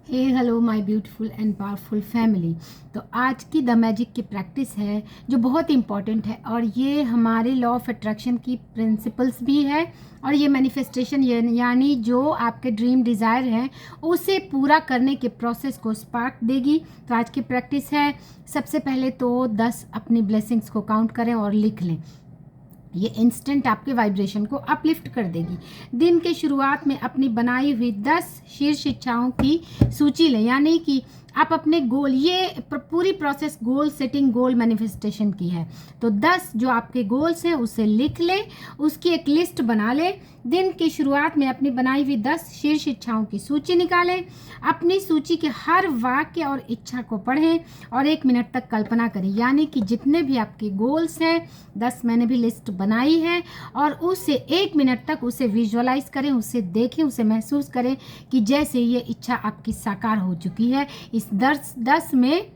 Hey hello my beautiful and powerful family. तो आज की द मैजिक की प्रैक्टिस है जो बहुत इंपॉर्टेंट है और ये हमारे लॉ ऑफ अट्रैक्शन की प्रिंसिपल्स भी है और ये मैनिफेस्टेशन यानी जो आपके ड्रीम डिज़ायर हैं उसे पूरा करने के प्रोसेस को स्पार्क देगी। तो आज की प्रैक्टिस है, सबसे पहले तो 10 अपनी ब्लेसिंग्स को काउंट करें और लिख लें। ये इंस्टेंट आपके वाइब्रेशन को अपलिफ्ट कर देगी। दिन के शुरुआत में अपनी बनाई हुई 10 शीर्ष इच्छाओं की सूची लें, यानी कि आप अपने गोल, ये पूरी प्रोसेस गोल सेटिंग, गोल मैनिफेस्टेशन की है। तो 10 जो आपके गोल्स हैं उसे लिख लें, उसकी एक लिस्ट बना लें। दिन की शुरुआत में अपनी बनाई हुई 10 शीर्ष इच्छाओं की सूची निकालें। अपनी सूची के हर वाक्य और इच्छा को पढ़ें और 1 मिनट तक कल्पना करें, यानी कि जितने भी आपके गोल्स हैं 10 मैंने भी लिस्ट बनाई है और उससे 1 मिनट तक उसे विजुअलाइज करें, उसे देखें, उसे महसूस करें कि जैसे ये इच्छा आपकी साकार हो चुकी है। इस 10 में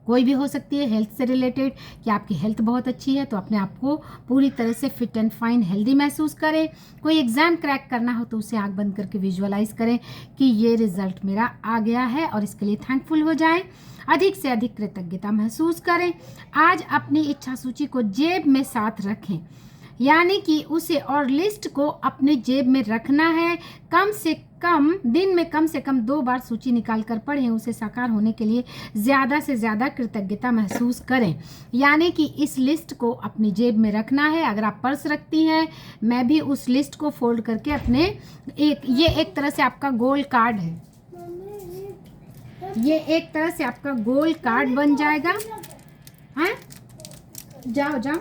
कोई भी हो सकती है, हेल्थ से रिलेटेड कि आपकी हेल्थ बहुत अच्छी है तो अपने आप को पूरी तरह से फिट एंड फाइन हेल्दी महसूस करें। कोई एग्ज़ाम क्रैक करना हो तो उसे आंख बंद करके विजुअलाइज करें कि ये रिजल्ट मेरा आ गया है और इसके लिए थैंकफुल हो जाएं। अधिक से अधिक कृतज्ञता महसूस करें। आज अपनी इच्छा सूची को जेब में साथ रखें, यानी कि उसे और लिस्ट को अपने जेब में रखना है। कम से कम दिन में कम से कम 2 बार सूची निकाल कर पढ़ें। उसे साकार होने के लिए ज़्यादा से ज़्यादा कृतज्ञता महसूस करें, यानी कि इस लिस्ट को अपनी जेब में रखना है। अगर आप पर्स रखती हैं, मैं भी उस लिस्ट को फोल्ड करके अपने ये एक तरह से आपका गोल कार्ड है, ये एक तरह से आपका गोल कार्ड बन जाएगा। हाँ, जाओ जाओ।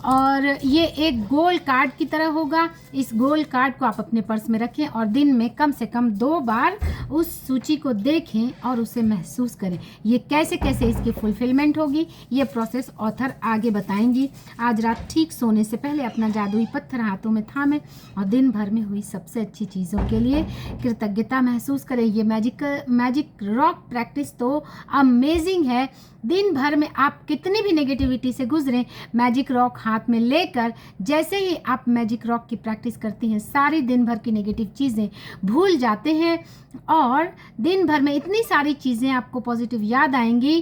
और ये एक गोल कार्ड की तरह होगा। इस गोल कार्ड को आप अपने पर्स में रखें और दिन में कम से कम 2 बार उस सूची को देखें और उसे महसूस करें। ये कैसे कैसे इसकी फुलफिलमेंट होगी, ये प्रोसेस ऑथर आगे बताएंगी। आज रात ठीक सोने से पहले अपना जादुई पत्थर हाथों में थामें और दिन भर में हुई सबसे अच्छी चीज़ों के लिए कृतज्ञता महसूस करें। ये मैजिक रॉक प्रैक्टिस तो अमेजिंग है। दिन भर में आप कितनी भी नेगेटिविटी से गुजरें, मैजिक रॉक हाथ में लेकर जैसे ही आप मैजिक रॉक की प्रैक्टिस करती हैं, सारी दिन भर की नेगेटिव चीज़ें भूल जाते हैं और दिन भर में इतनी सारी चीज़ें आपको पॉजिटिव याद आएंगी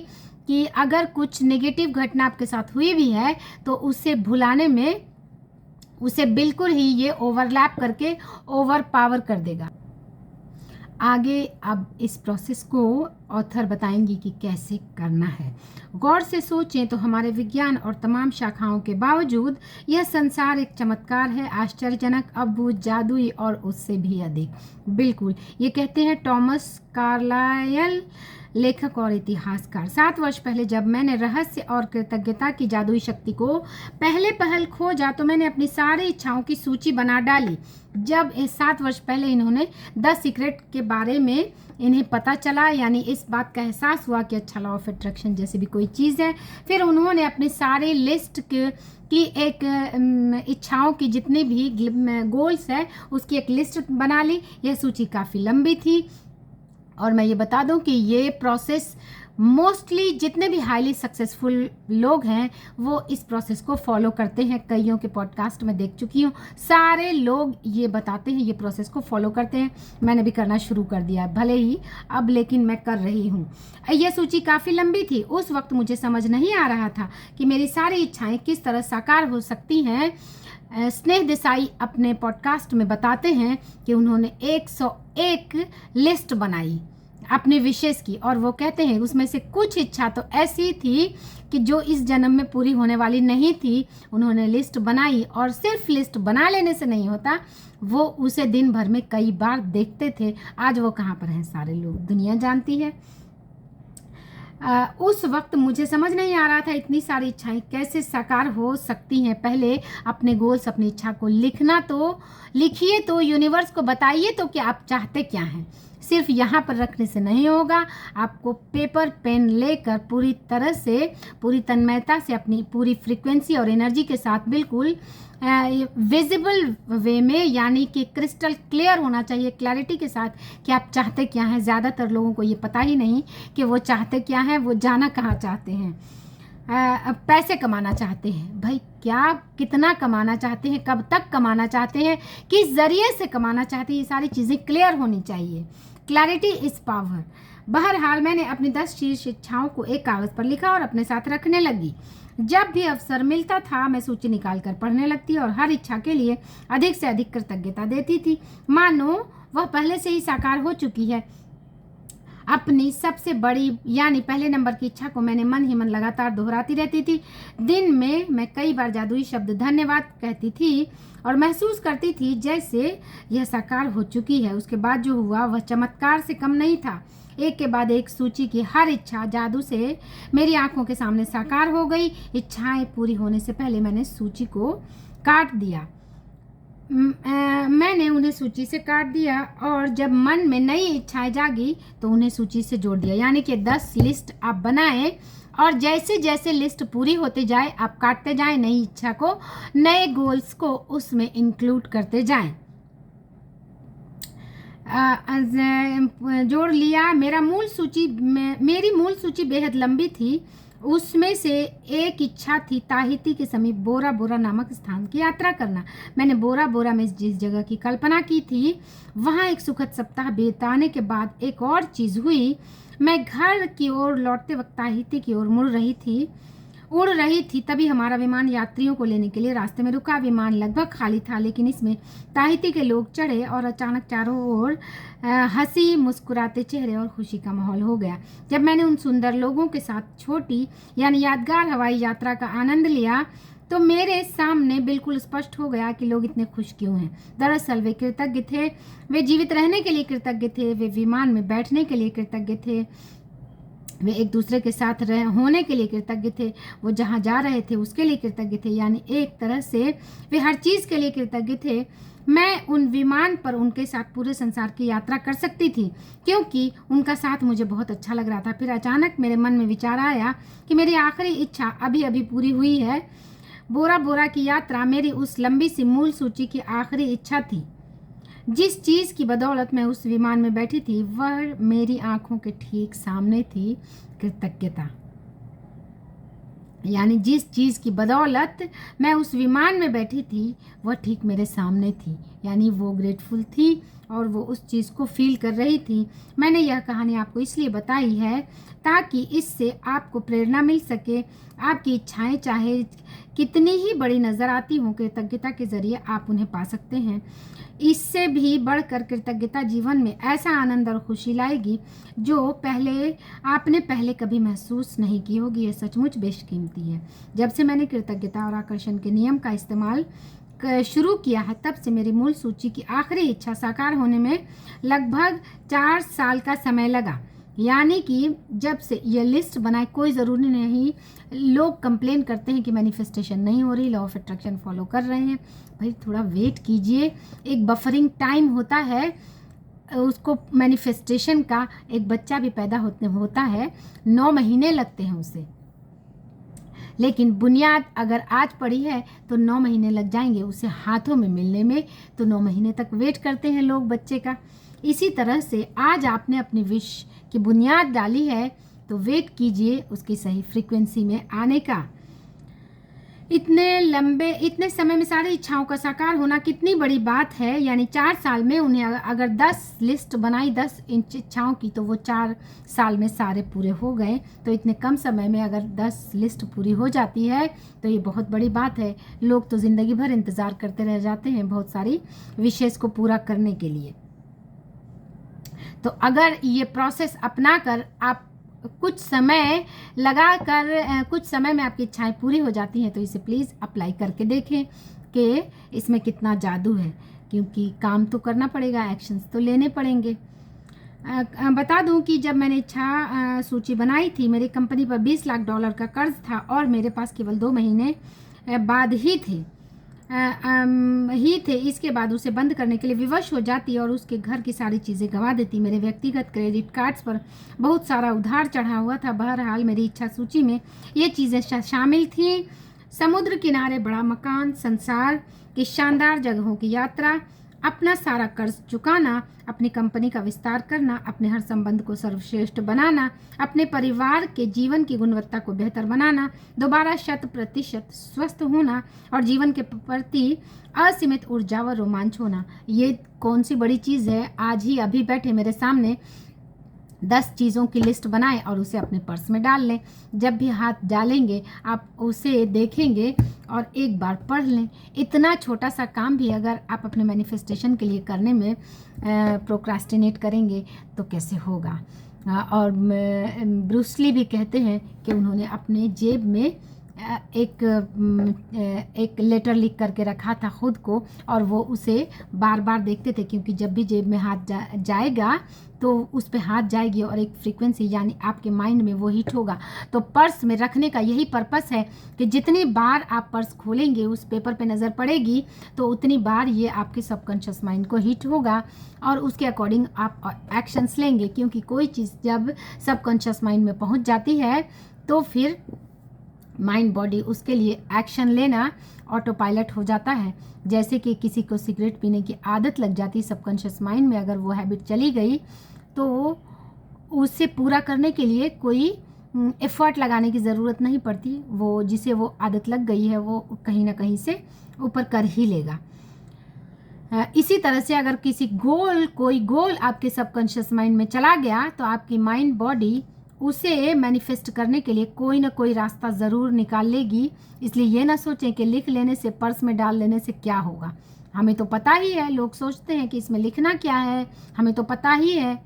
कि अगर कुछ नेगेटिव घटना आपके साथ हुई भी है तो उसे भुलाने में उसे बिल्कुल ही ये ओवरलैप करके ओवर पावर कर देगा। आगे अब इस प्रोसेस को ऑथर बताएंगी कि कैसे करना है। गौर से सोचें तो हमारे विज्ञान और तमाम शाखाओं के बावजूद यह संसार एक चमत्कार है, आश्चर्यजनक, अद्भुत, जादुई और उससे भी अधिक। बिल्कुल, ये कहते हैं टॉमस कार्लायल, लेखक और इतिहासकार। 7 वर्ष पहले जब मैंने रहस्य और कृतज्ञता की जादुई शक्ति को पहल खोजा तो मैंने अपनी सारी इच्छाओं की सूची बना डाली। जब 7 वर्ष पहले इन्होंने द सीक्रेट के बारे में इन्हें पता चला, यानी इस बात का एहसास हुआ कि अच्छा लॉ ऑफ अट्रैक्शन जैसी भी कोई चीज़ है, फिर उन्होंने अपनी सारी लिस्ट की एक इच्छाओं की जितने भी गोल्स है उसकी एक लिस्ट बना ली। यह सूची काफ़ी लंबी थी और मैं ये बता दूं कि ये प्रोसेस मोस्टली जितने भी हाईली सक्सेसफुल लोग हैं वो इस प्रोसेस को फॉलो करते हैं। कईयों के पॉडकास्ट में देख चुकी हूँ, सारे लोग ये बताते हैं, ये प्रोसेस को फॉलो करते हैं। मैंने भी करना शुरू कर दिया है, भले ही अब, लेकिन मैं कर रही हूँ। ये सूची काफ़ी लंबी थी। उस वक्त मुझे समझ नहीं आ रहा था कि मेरी सारी इच्छाएँ किस तरह साकार हो सकती हैं। स्नेह देसाई अपने पॉडकास्ट में बताते हैं कि उन्होंने 101 लिस्ट बनाई अपने विशेष की, और वो कहते हैं उसमें से कुछ इच्छा तो ऐसी थी कि जो इस जन्म में पूरी होने वाली नहीं थी। उन्होंने लिस्ट बनाई और सिर्फ लिस्ट बना लेने से नहीं होता, वो उसे दिन भर में कई बार देखते थे। आज वो कहाँ पर हैं सारे लोग, दुनिया जानती है। उस वक्त मुझे समझ नहीं आ रहा था इतनी सारी इच्छाएं कैसे साकार हो सकती हैं। पहले अपने गोल्स, अपनी इच्छा को लिखिए तो यूनिवर्स को बताइए तो कि आप चाहते क्या हैं। सिर्फ यहाँ पर रखने से नहीं होगा, आपको पेपर पेन लेकर पूरी तरह से, पूरी तन्मयता से, अपनी पूरी फ्रीक्वेंसी और एनर्जी के साथ बिल्कुल विजिबल वे में, यानी कि क्रिस्टल क्लियर होना चाहिए, क्लैरिटी के साथ कि आप चाहते क्या हैं। ज़्यादातर लोगों को ये पता ही नहीं कि वो चाहते क्या हैं, वो जाना कहाँ चाहते हैं। पैसे कमाना चाहते हैं, भाई क्या कितना कमाना चाहते हैं, कब तक कमाना चाहते हैं, किस ज़रिए से कमाना चाहते हैं, ये सारी चीज़ें क्लियर होनी चाहिए। Clarity is power. बहरहाल मैंने अपनी 10 शीर्ष इच्छाओं को एक कागज़ पर लिखा और अपने साथ रखने लगी। जब भी अवसर मिलता था मैं सूची निकाल कर पढ़ने लगती और हर इच्छा के लिए अधिक से अधिक कृतज्ञता देती थी, मानो वह पहले से ही साकार हो चुकी है। अपनी सबसे बड़ी यानी पहले नंबर की इच्छा को मैंने मन ही मन लगातार दोहराती रहती थी। दिन में मैं कई बार जादुई शब्द धन्यवाद कहती थी और महसूस करती थी जैसे यह साकार हो चुकी है। उसके बाद जो हुआ वह चमत्कार से कम नहीं था। एक के बाद एक सूची की हर इच्छा जादू से मेरी आंखों के सामने साकार हो गई। इच्छाएं पूरी होने से पहले मैंने सूची को काट दिया। मैंने उन्हें सूची से काट दिया और जब मन में नई इच्छाएं जागी तो उन्हें सूची से जोड़ दिया। यानी कि 10 लिस्ट आप बनाएं और जैसे जैसे लिस्ट पूरी होती जाए आप काटते जाएं, नई इच्छा को, नए गोल्स को उसमें इंक्लूड करते जाएं। जोड़ लिया। मेरी मूल सूची बेहद लंबी थी। उसमें से एक इच्छा थी ताहिती के समीप बोरा बोरा नामक स्थान की यात्रा करना। मैंने बोरा बोरा में जिस जगह की कल्पना की थी वहाँ एक सुखद सप्ताह बिताने के बाद एक और चीज़ हुई। मैं घर की ओर लौटते वक्त ताहिती की ओर उड़ रही थी तभी हमारा विमान यात्रियों को लेने के लिए रास्ते में रुका। विमान लगभग खाली था लेकिन इसमें ताहिती के लोग चढ़े और अचानक चारों ओर हंसी मुस्कुराते चेहरे और खुशी का माहौल हो गया। जब मैंने उन सुंदर लोगों के साथ छोटी यानी यादगार हवाई यात्रा का आनंद लिया तो मेरे सामने बिल्कुल स्पष्ट हो गया कि लोग इतने खुश क्यों हैं। दरअसल वे कृतज्ञ थे। वे जीवित रहने के लिए कृतज्ञ थे, वे विमान में बैठने के लिए कृतज्ञ थे, वे एक दूसरे के साथ होने के लिए कृतज्ञ थे, वो जहाँ जा रहे थे उसके लिए कृतज्ञ थे। यानी एक तरह से वे हर चीज़ के लिए कृतज्ञ थे। मैं उन विमान पर उनके साथ पूरे संसार की यात्रा कर सकती थी क्योंकि उनका साथ मुझे बहुत अच्छा लग रहा था। फिर अचानक मेरे मन में विचार आया कि मेरी आखिरी इच्छा अभी अभी पूरी हुई है। बोरा बोरा की यात्रा मेरी उस लंबी सी मूल सूची की आखिरी इच्छा थी। जिस चीज़ की बदौलत मैं उस विमान में बैठी थी वह मेरी आंखों के ठीक सामने थी, कृतज्ञता। यानी जिस चीज़ की बदौलत मैं उस विमान में बैठी थी वह ठीक मेरे सामने थी, यानी वो ग्रेटफुल थी और वो उस चीज़ को फील कर रही थी। मैंने यह कहानी आपको इसलिए बताई है ताकि इससे आपको प्रेरणा मिल सके। आपकी इच्छाएं चाहे कितनी ही बड़ी नज़र आती हों, कृतज्ञता के ज़रिए आप उन्हें पा सकते हैं। इससे भी बढ़कर कृतज्ञता जीवन में ऐसा आनंद और खुशी लाएगी जो आपने पहले कभी महसूस नहीं की होगी। यह सचमुच बेशकीमती है। जब से मैंने कृतज्ञता और आकर्षण के नियम का इस्तेमाल शुरू किया है तब से मेरी मूल सूची की आखिरी इच्छा साकार होने में लगभग 4 साल का समय लगा। यानी कि जब से ये लिस्ट बनाए, कोई ज़रूरी नहीं लोग कंप्लेन करते हैं कि मैनिफेस्टेशन नहीं हो रही, लॉ ऑफ अट्रैक्शन फॉलो कर रहे हैं, भाई थोड़ा वेट कीजिए। एक बफरिंग टाइम होता है, उसको मैनिफेस्टेशन का एक बच्चा भी पैदा होता है, 9 महीने लगते हैं उसे, लेकिन बुनियाद अगर आज पड़ी है तो 9 महीने लग जाएंगे उसे हाथों में मिलने में। तो 9 महीने तक वेट करते हैं लोग बच्चे का। इसी तरह से आज आपने अपनी विश की बुनियाद डाली है तो वेट कीजिए उसकी सही फ्रीक्वेंसी में आने का। इतने समय में सारी इच्छाओं का साकार होना कितनी बड़ी बात है। यानी 4 साल में उन्हें अगर 10 लिस्ट बनाई 10 इंच इच्छाओं की तो वो 4 साल में सारे पूरे हो गए। तो इतने कम समय में अगर 10 लिस्ट पूरी हो जाती है तो ये बहुत बड़ी बात है। लोग तो ज़िंदगी भर इंतज़ार करते रह जाते हैं बहुत सारी विशेष को पूरा करने के लिए। तो अगर ये प्रोसेस अपना कर आप कुछ समय में आपकी इच्छाएं पूरी हो जाती हैं तो इसे प्लीज़ अप्लाई करके देखें कि इसमें कितना जादू है, क्योंकि काम तो करना पड़ेगा, एक्शंस तो लेने पड़ेंगे। बता दूं कि जब मैंने इच्छा सूची बनाई थी मेरी कंपनी पर $20 लाख का कर्ज था और मेरे पास केवल 2 महीने बाद ही थे। इसके बाद उसे बंद करने के लिए विवश हो जाती और उसके घर की सारी चीज़ें गंवा देती। मेरे व्यक्तिगत क्रेडिट कार्ड्स पर बहुत सारा उधार चढ़ा हुआ था। बहरहाल मेरी इच्छा सूची में ये चीज़ें शामिल थीं: समुद्र किनारे बड़ा मकान, संसार की शानदार जगहों की यात्रा, अपना सारा कर्ज चुकाना, अपनी कंपनी का विस्तार करना, अपने हर संबंध को सर्वश्रेष्ठ बनाना, अपने परिवार के जीवन की गुणवत्ता को बेहतर बनाना, दोबारा 100% स्वस्थ होना और जीवन के प्रति असीमित ऊर्जा व रोमांच होना। ये कौन सी बड़ी चीज़ है? आज ही अभी बैठे मेरे सामने 10 चीज़ों की लिस्ट बनाएं और उसे अपने पर्स में डाल लें। जब भी हाथ डालेंगे आप उसे देखेंगे और एक बार पढ़ लें। इतना छोटा सा काम भी अगर आप अपने मैनिफेस्टेशन के लिए करने में प्रोक्रास्टिनेट करेंगे तो कैसे होगा। और ब्रूस ली भी कहते हैं कि उन्होंने अपने जेब में एक लेटर लिख करके रखा था खुद को, और वो उसे बार बार देखते थे, क्योंकि जब भी जेब में हाथ जाएगा तो उस पे हाथ जाएगी और एक फ्रीक्वेंसी यानी आपके माइंड में वो हिट होगा। तो पर्स में रखने का यही पर्पस है कि जितनी बार आप पर्स खोलेंगे, उस पेपर पे नज़र पड़ेगी, तो उतनी बार ये आपके सबकॉन्शियस माइंड को हिट होगा और उसके अकॉर्डिंग आप एक्शंस लेंगे। क्योंकि कोई चीज़ जब सबकॉन्शियस माइंड में पहुंच जाती है तो फिर माइंड बॉडी उसके लिए एक्शन लेना ऑटो पायलट हो जाता है। जैसे कि किसी को सिगरेट पीने की आदत लग जाती है सबकॉन्शियस माइंड में, अगर वो हैबिट चली गई तो उसे पूरा करने के लिए कोई एफर्ट लगाने की ज़रूरत नहीं पड़ती। वो जिसे वो आदत लग गई है वो कहीं ना कहीं से ऊपर कर ही लेगा। इसी तरह से अगर कोई गोल आपके सबकॉन्शियस माइंड में चला गया तो आपकी माइंड बॉडी उसे मैनिफेस्ट करने के लिए कोई ना कोई रास्ता ज़रूर निकाल लेगी। इसलिए ये ना सोचें कि लिख लेने से, पर्स में डाल लेने से क्या होगा। हमें तो पता ही है, लोग सोचते हैं कि इसमें लिखना क्या है, हमें तो पता ही है।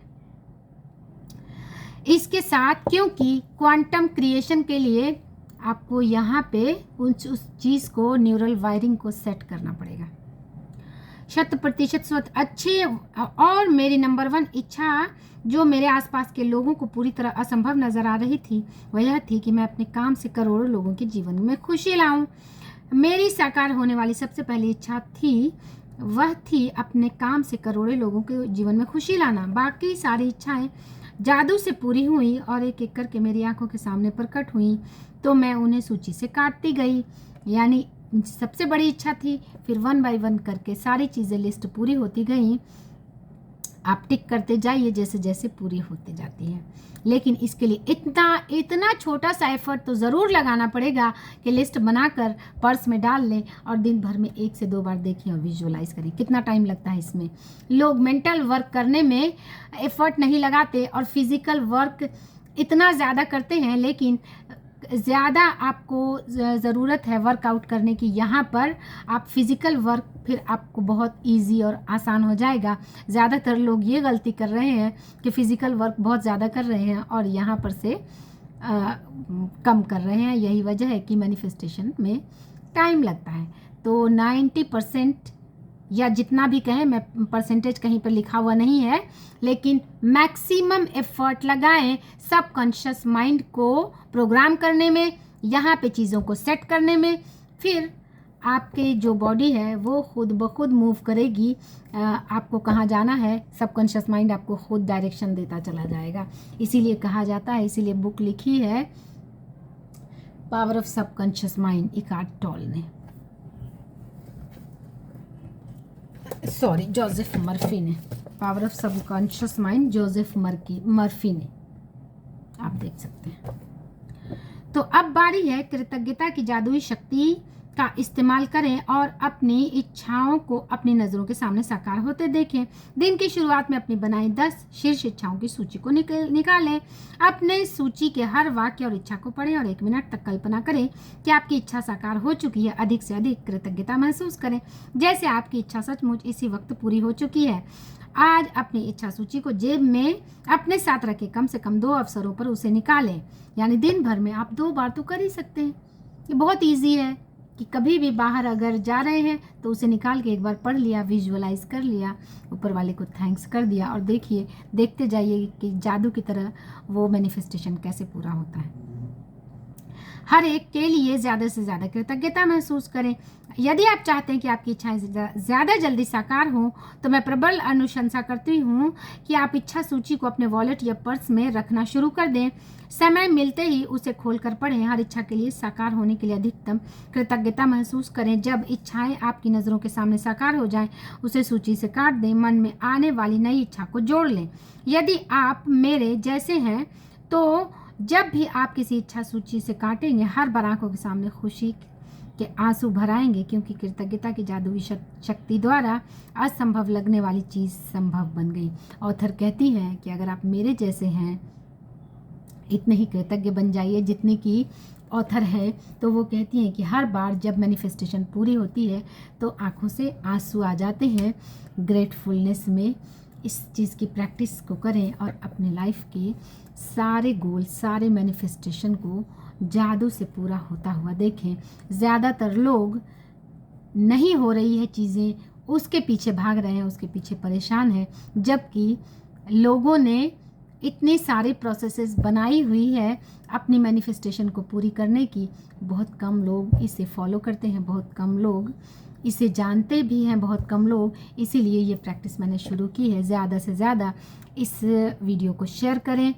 इसके साथ क्योंकि क्वांटम क्रिएशन के लिए आपको यहाँ पे उस चीज़ को, न्यूरल वायरिंग को सेट करना पड़ेगा 100% स्वस्थ अच्छे। और मेरी नंबर 1 इच्छा जो मेरे आसपास के लोगों को पूरी तरह असंभव नज़र आ रही थी वह यह थी कि मैं अपने काम से करोड़ों लोगों के जीवन में खुशी लाऊं। मेरी साकार होने वाली सबसे पहली इच्छा वह थी अपने काम से करोड़ों लोगों के जीवन में खुशी लाना। बाकी सारी इच्छाएं जादू से पूरी हुई और एक एक करके मेरी आंखों के सामने प्रकट हुई, तो मैं उन्हें सूची से काटती गई। यानी सबसे बड़ी इच्छा थी, फिर 1 बाय 1 करके सारी चीज़ें लिस्ट पूरी होती गई। आप टिक करते जाइए जैसे जैसे पूरी होती जाती है। लेकिन इसके लिए इतना छोटा सा एफर्ट तो ज़रूर लगाना पड़ेगा कि लिस्ट बनाकर पर्स में डाल लें और दिन भर में 1 से 2 बार देखें और विजुअलाइज करें। कितना टाइम लगता है इसमें। लोग मेंटल वर्क करने में एफर्ट नहीं लगाते और फिज़िकल वर्क इतना ज़्यादा करते हैं, लेकिन ज़्यादा आपको ज़रूरत है वर्कआउट करने की। यहाँ पर आप फिज़िकल वर्क फिर आपको बहुत इजी और आसान हो जाएगा। ज़्यादातर लोग ये गलती कर रहे हैं कि फ़िज़िकल वर्क बहुत ज़्यादा कर रहे हैं और यहाँ पर से कम कर रहे हैं। यही वजह है कि मैनिफेस्टेशन में टाइम लगता है। तो 90% या जितना भी कहें, मैं परसेंटेज कहीं पर लिखा हुआ नहीं है, लेकिन मैक्सिमम एफर्ट लगाएं सबकॉन्शियस माइंड को प्रोग्राम करने में, यहाँ पे चीज़ों को सेट करने में। फिर आपके जो बॉडी है वो खुद ब खुद मूव करेगी। आपको कहाँ जाना है सबकॉन्शियस माइंड आपको खुद डायरेक्शन देता चला जाएगा। इसीलिए कहा जाता है, इसीलिए बुक लिखी है power of subconscious mind, Ekart toll ने, जोसेफ मर्फी ने। Power of subconscious mind Joseph Murphy ने, आप देख सकते हैं। तो अब बारी है कृतज्ञता की जादुई शक्ति का इस्तेमाल करें और अपनी इच्छाओं को अपनी नज़रों के सामने साकार होते देखें। दिन की शुरुआत में अपनी बनाई 10 शीर्ष इच्छाओं की सूची को निकालें। अपने सूची के हर वाक्य और इच्छा को पढ़ें और 1 मिनट तक कल्पना करें कि आपकी इच्छा साकार हो चुकी है। अधिक से अधिक कृतज्ञता महसूस करें, जैसे आपकी इच्छा सचमुच इसी वक्त पूरी हो चुकी है। आज अपनी इच्छा सूची को जेब में अपने साथ रखें। कम से कम 2 अवसरों पर उसे निकालें। यानी दिन भर में आप 2 बार तो कर ही सकते हैं। ये बहुत ईजी है कि कभी भी बाहर अगर जा रहे हैं तो उसे निकाल के एक बार पढ़ लिया, विजुअलाइज कर लिया, ऊपर वाले को थैंक्स कर दिया और देखते जाइए कि जादू की तरह वो मैनिफेस्टेशन कैसे पूरा होता है। हर एक के लिए ज़्यादा से ज़्यादा कृतज्ञता महसूस करें। यदि आप चाहते हैं कि आपकी इच्छाएं ज़्यादा जल्दी साकार हों तो मैं प्रबल अनुशंसा करती हूँ कि आप इच्छा सूची को अपने वॉलेट या पर्स में रखना शुरू कर दें। समय मिलते ही उसे खोलकर पढ़ें। हर इच्छा के लिए साकार होने के लिए अधिकतम कृतज्ञता महसूस करें। जब इच्छाएं आपकी नज़रों के सामने साकार हो जाएं, उसे सूची से काट दें। मन में आने वाली नई इच्छा को जोड़ लें। यदि आप मेरे जैसे हैं तो जब भी आप किसी इच्छा सूची से काटेंगे, हर बार आंखों के सामने खुशी के आंसू भर आएंगे, क्योंकि कृतज्ञता की जादुई शक्ति द्वारा असंभव लगने वाली चीज़ संभव बन गई। ऑथर कहती है कि अगर आप मेरे जैसे हैं, इतने ही कृतज्ञ बन जाइए जितने की ऑथर है। तो वो कहती हैं कि हर बार जब मैनिफेस्टेशन पूरी होती है तो आंखों से आंसू आ जाते हैं। ग्रेटफुलनेस में इस चीज़ की प्रैक्टिस को करें और अपने लाइफ के सारे गोल, सारे मैनिफेस्टेशन को जादू से पूरा होता हुआ देखें। ज़्यादातर लोग नहीं हो रही है चीज़ें, उसके पीछे भाग रहे हैं, उसके पीछे परेशान हैं, जबकि लोगों ने इतनी सारी प्रोसेसेस बनाई हुई है अपनी मैनिफेस्टेशन को पूरी करने की। बहुत कम लोग इसे फॉलो करते हैं, बहुत कम लोग इसे जानते भी हैं, बहुत कम लोग। इसीलिए ये प्रैक्टिस मैंने शुरू की है। ज़्यादा से ज़्यादा इस वीडियो को शेयर करें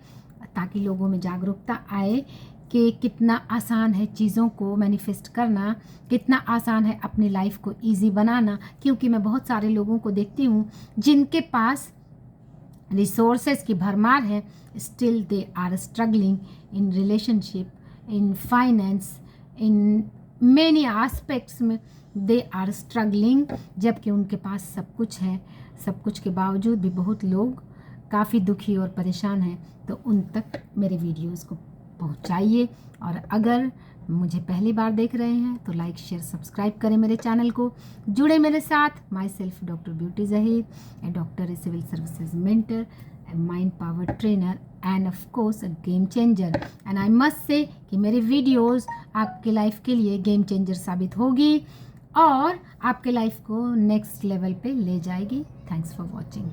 ताकि लोगों में जागरूकता आए कि कितना आसान है चीज़ों को मैनिफेस्ट करना, कितना आसान है अपनी लाइफ को इजी बनाना। क्योंकि मैं बहुत सारे लोगों को देखती हूँ जिनके पास रिसोर्सेज की भरमार है, still they are struggling in relationship, in finance, in many aspects में दे आर स्ट्रगलिंग। जबकि उनके पास सब कुछ है, सब कुछ के बावजूद भी बहुत लोग काफ़ी दुखी और परेशान हैं। तो उन तक मेरे वीडियोस को पहुंचाइए। और अगर मुझे पहली बार देख रहे हैं तो लाइक, शेयर, सब्सक्राइब करें मेरे चैनल को। जुड़े मेरे साथ। Myself doctor Beauty Zaheer, a doctor, a civil services mentor, a mind power trainer and of course a game changer. And I must say कि मेरे वीडियोस आपके लाइफ के लिए गेम चेंजर साबित होगी और आपके लाइफ को नेक्स्ट लेवल पे ले जाएगी। Thanks for watching.